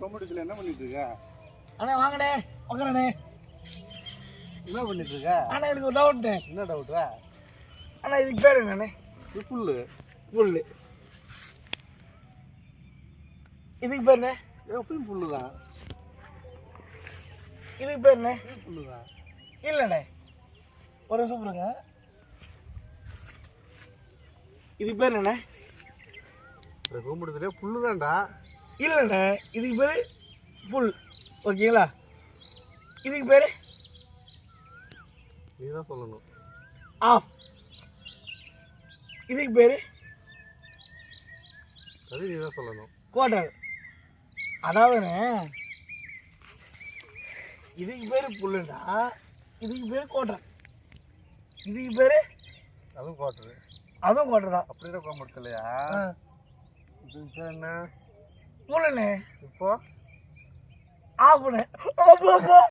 காம்படிஷன்ல என்ன பண்ணிட்டு இருக்க? அண்ணா வாங்கண்ணே உட்காரண்ணே. என்ன பண்ணிட்டு இருக்க? அண்ணா எனக்கு ஒரு டவுட். என்ன டவுட்டா? அண்ணா இதுக்கு பேர் என்னண்ணே? புல்லு. புல்லு. இதுக்கு பேர் என்ன? எப்பயும் புல்லு தான். இதுக்கு பேர் என்ன? புல்லு தான். இல்லைண்ணே ஒரு நிமிஷம் பாருங்க. இதுக்கு பேர் என்னண்ணே? காம்படிஷன்ல புல்லு தான்டா. இல்லைண்ணே இதுக்கு பேர் புல். ஓகேங்களா? இதுக்கு பேர் நீ தான் சொல்லணும். ஆஃப். இதுக்கு பேர் அது நீ தான் சொல்லணும். குவார்டர். அதாவதுண்ணே இதுக்கு பேர் புல்லுண்டா, இதுக்கு பேர் குவார்டர். இதுக்கு பேர் அதுவும் குவார்டரு. அதுவும் குவார்டர் தான். அப்படியே காம்படிஷன்லையா? இதுக்கு பேர் என்ன? புல்லுண்ணே. இப்போ ஆஃப்ண்ணே.